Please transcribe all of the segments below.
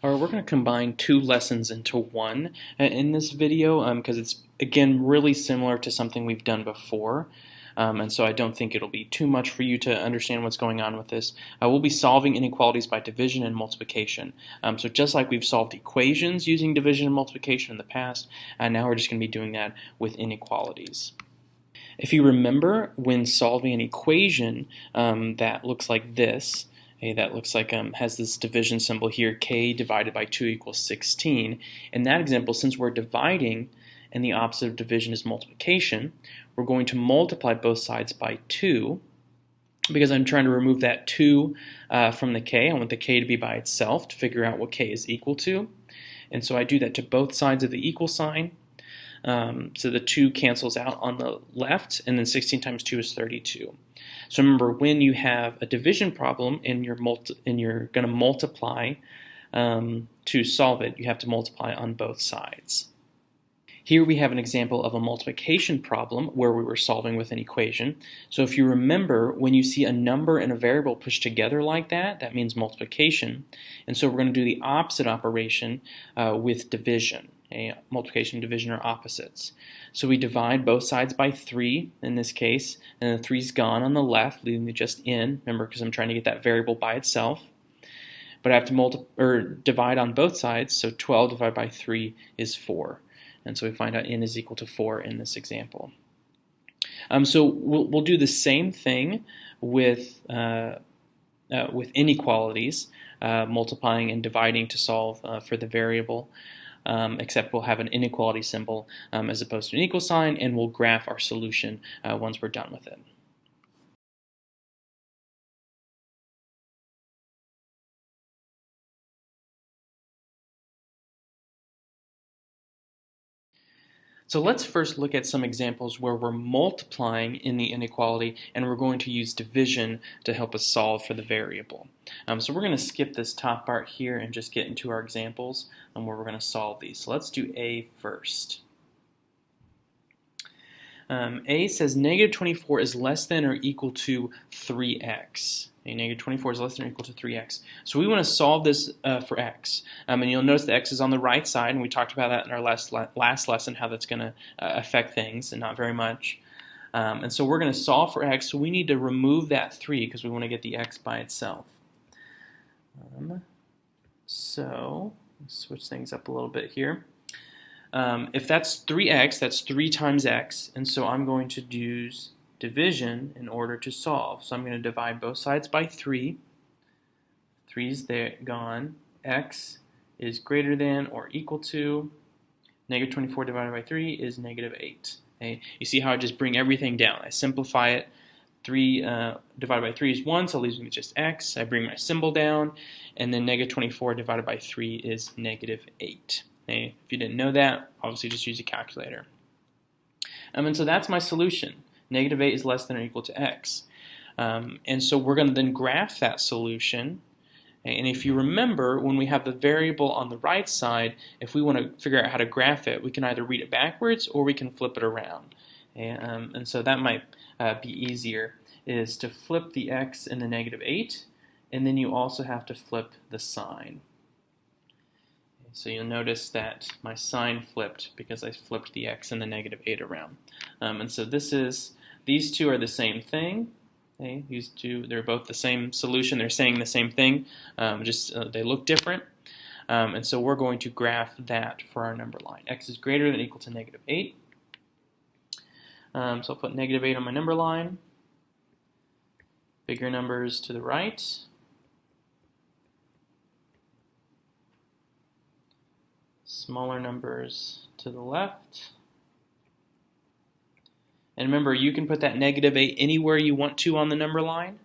All right, we're going to combine two lessons into one in this video because it's, again, really similar to something we've done before. And so I don't think it'll be too much for you to understand what's going on with this. We'll be solving inequalities by division and multiplication. So just like we've solved equations using division and multiplication in the past, now we're just going to be doing that with inequalities. If you remember, when solving an equation that looks like this, that looks like has this division symbol here, k divided by 2 equals 16. In that example, since we're dividing and the opposite of division is multiplication, we're going to multiply both sides by 2 because I'm trying to remove that 2 from the k. I want the k to be by itself to figure out what k is equal to. And so I do that to both sides of the equal sign. So the 2 cancels out on the left, and then 16 times 2 is 32. So remember, when you have a division problem and you're going to multiply to solve it, you have to multiply on both sides. Here we have an example of a multiplication problem where we were solving with an equation. So if you remember, when you see a number and a variable pushed together like that, that means multiplication. And so we're going to do the opposite operation with division. Multiplication and division are opposites. So we divide both sides by 3 in this case, and the 3's gone on the left, leaving me just in, remember, because I'm trying to get that variable by itself. But I have to divide on both sides, so 12 divided by 3 is 4. And so we find out n is equal to 4 in this example. So we'll do the same thing with inequalities, multiplying and dividing to solve for the variable. Except we'll have an inequality symbol as opposed to an equal sign, and we'll graph our solution once we're done with it. So let's first look at some examples where we're multiplying in the inequality and we're going to use division to help us solve for the variable. So we're going to skip this top part here and just get into our examples where we're going to solve these. So let's do A first. A says negative 24 is less than or equal to 3x. Negative 24 is less than or equal to 3x. So we want to solve this for x. And you'll notice the x is on the right side, and we talked about that in our last lesson, how that's going to affect things, and not very much. And so we're going to solve for x, so we need to remove that 3 because we want to get the x by itself. So let's switch things up a little bit here. If that's 3x, that's 3 times x, and so I'm going to use division in order to solve. So I'm going to divide both sides by 3. 3's there, gone. X is greater than or equal to negative 24 divided by 3 is negative 8. Okay? You see how I just bring everything down. I simplify it. 3 divided by 3 is 1, so it leaves me with just x. I bring my symbol down, and then negative 24 divided by 3 is negative 8. Okay? If you didn't know that, obviously just use a calculator. And so that's my solution. Negative 8 is less than or equal to x. And so we're going to then graph that solution. And if you remember, when we have the variable on the right side, if we want to figure out how to graph it, we can either read it backwards or we can flip it around. And so that might be easier, is to flip the x in the negative 8, and then you also have to flip the sign. So you'll notice that my sign flipped because I flipped the x and the negative 8 around. And so these two are the same thing. Okay? These two, they're both the same solution. They're saying the same thing, just they look different. And so we're going to graph that for our number line. X is greater than or equal to negative 8. So I'll put negative 8 on my number line. Bigger numbers to the right. Smaller numbers to the left. And remember, you can put that negative 8 anywhere you want to on the number line.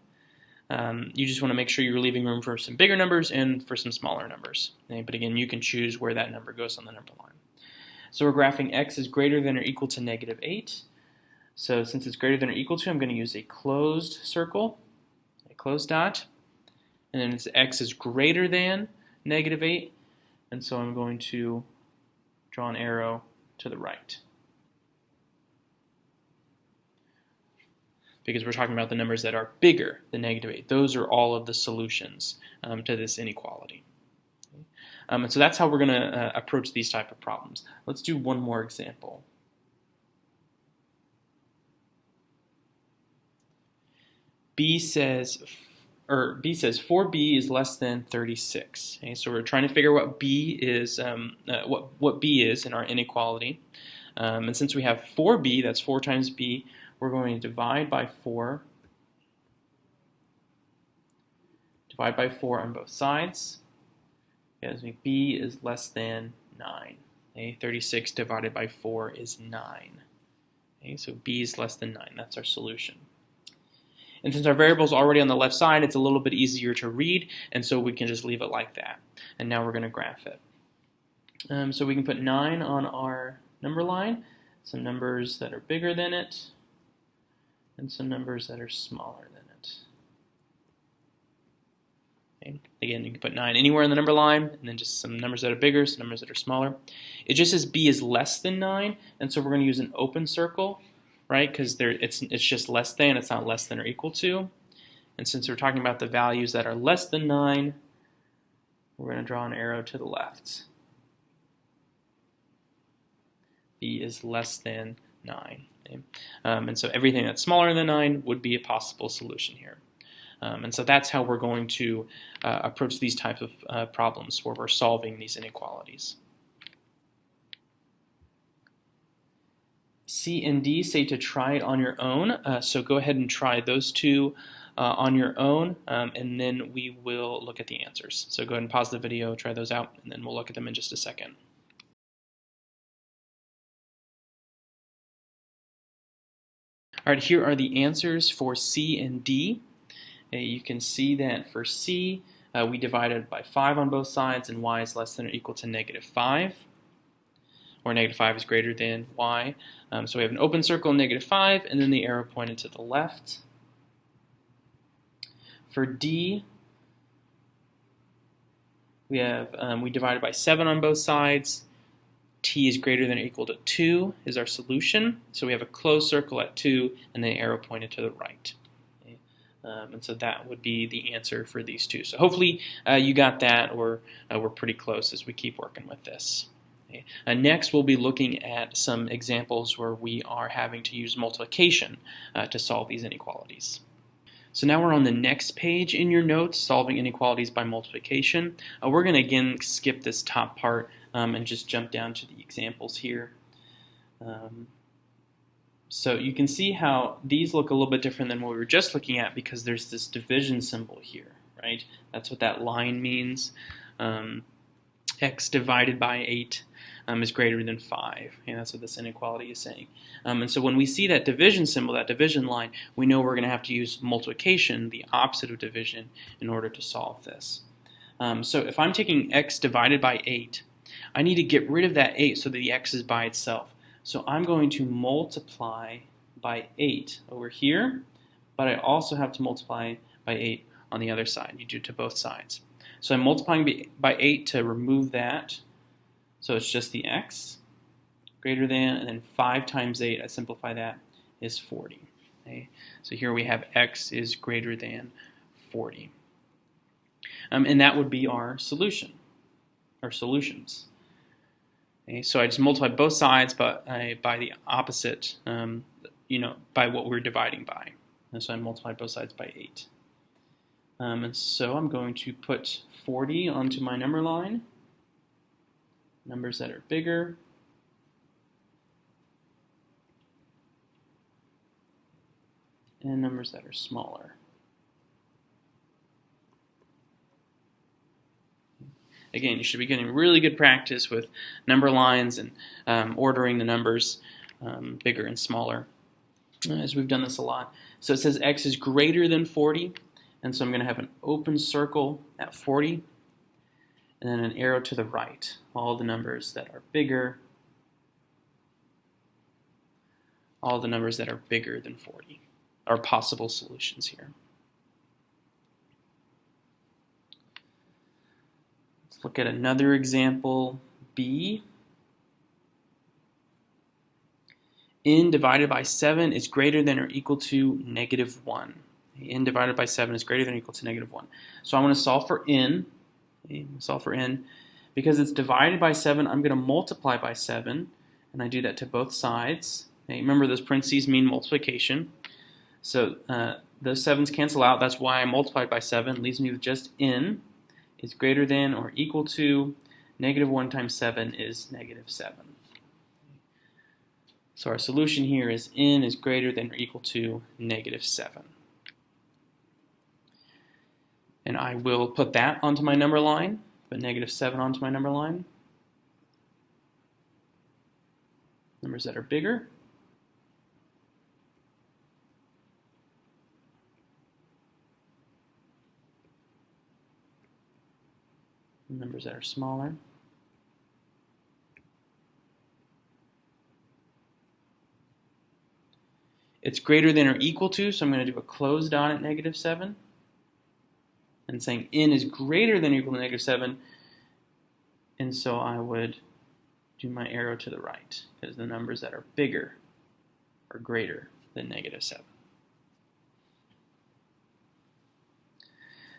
You just want to make sure you're leaving room for some bigger numbers and for some smaller numbers. Okay? But again, you can choose where that number goes on the number line. So we're graphing x is greater than or equal to negative 8. So since it's greater than or equal to, I'm going to use a closed circle, a closed dot. And then it's x is greater than negative 8. And so I'm going to draw an arrow to the right. Because we're talking about the numbers that are bigger than negative 8. Those are all of the solutions to this inequality. And so that's how we're going to approach these type of problems. Let's do one more example. B says 4b is less than 36. Okay, so we're trying to figure what b is, what b is in our inequality. And since we have 4b, that's 4 times b, we're going to divide by 4 on both sides. Gives me b is less than 9. Okay, 36 divided by 4 is 9. Okay, so b is less than 9. That's our solution. And since our variable is already on the left side, it's a little bit easier to read, and so we can just leave it like that. And now we're going to graph it. So we can put 9 on our number line, some numbers that are bigger than it, and some numbers that are smaller than it. Okay. Again, you can put 9 anywhere in the number line, and then just some numbers that are bigger, some numbers that are smaller. It just says b is less than 9, and so we're going to use an open circle, right? Because it's just less than, it's not less than or equal to. And since we're talking about the values that are less than 9, we're going to draw an arrow to the left. B is less than 9. Okay? And so everything that's smaller than 9 would be a possible solution here. And so that's how we're going to approach these types of problems where we're solving these inequalities. C and D say to try it on your own, so go ahead and try those two on your own, and then we will look at the answers. So go ahead and pause the video, try those out, and then we'll look at them in just a second. All right, here are the answers for C and D. You can see that for C, we divided by 5 on both sides, and y is less than or equal to -5. Or -5 is greater than y. So we have an open circle, -5, and then the arrow pointed to the left. For D, we have we divided by 7 on both sides. T is greater than or equal to 2 is our solution. So we have a closed circle at 2, and then the arrow pointed to the right. Okay. And so that would be the answer for these two. So hopefully you got that, or we're pretty close as we keep working with this. Okay. Next, we'll be looking at some examples where we are having to use multiplication to solve these inequalities. So now we're on the next page in your notes, solving inequalities by multiplication. We're going to again skip this top part and just jump down to the examples here. So you can see how these look a little bit different than what we were just looking at because there's this division symbol here, right? That's what that line means. X divided by 8 is greater than 5. And that's what this inequality is saying. And so when we see that division symbol, that division line, we know we're going to have to use multiplication, the opposite of division, in order to solve this. So if I'm taking x divided by 8, I need to get rid of that 8 so that the x is by itself. So I'm going to multiply by 8 over here, but I also have to multiply by 8 on the other side. You do it to both sides. So I'm multiplying by 8 to remove that. So it's just the x greater than, and then 5 times 8, I simplify that, is 40. Okay? So here we have x is greater than 40. And that would be our solution, our solutions. Okay? So I just multiply both sides but by the opposite, by what we're dividing by. And so I multiply both sides by 8. And so I'm going to put 40 onto my number line. Numbers that are bigger. And numbers that are smaller. Again, you should be getting really good practice with number lines and ordering the numbers bigger and smaller, as we've done this a lot. So it says x is greater than 40, and so I'm going to have an open circle at 40, and then an arrow to the right, all the numbers that are bigger, all the numbers that are bigger than 40 are possible solutions here. Let's look at another example, B. N divided by 7 is greater than or equal to -1. N divided by 7 is greater than or equal to -1. So I want to solve for n. Okay, solve for n. Because it's divided by 7, I'm going to multiply by 7, and I do that to both sides. Okay, remember, those parentheses mean multiplication. So those 7's cancel out. That's why I multiplied by 7. Leaves me with just n is greater than or equal to negative 1 times 7 is negative 7. So our solution here is n is greater than or equal to negative 7. And I will put that onto my number line, put negative 7 onto my number line. Numbers that are bigger. Numbers that are smaller. It's greater than or equal to, so I'm going to do a closed dot at negative 7. And saying n is greater than or equal to negative 7, and so I would do my arrow to the right, because the numbers that are bigger are greater than negative 7.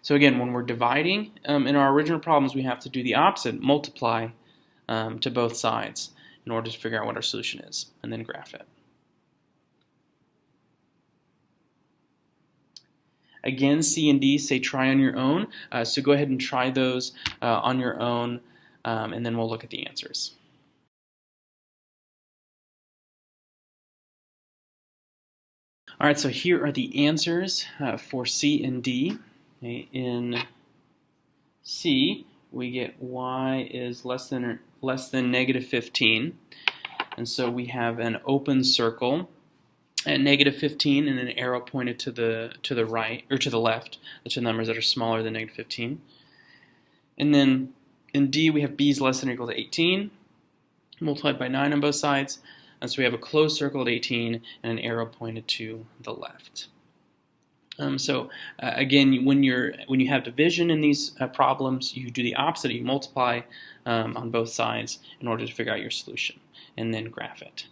So again, when we're dividing, in our original problems, we have to do the opposite, multiply to both sides in order to figure out what our solution is, and then graph it. Again, C and D say try on your own, so go ahead and try those on your own, and then we'll look at the answers. All right, so here are the answers for C and D. Okay, in C, we get y is less than negative 15, and so we have an open circle at negative 15 and an arrow pointed to the right or to the left, which are numbers that are smaller than negative 15. And then in D, we have b is less than or equal to 18, multiplied by 9 on both sides. And so we have a closed circle at 18 and an arrow pointed to the left. Again, when you have division in these problems, you do the opposite. You multiply on both sides in order to figure out your solution, and then graph it.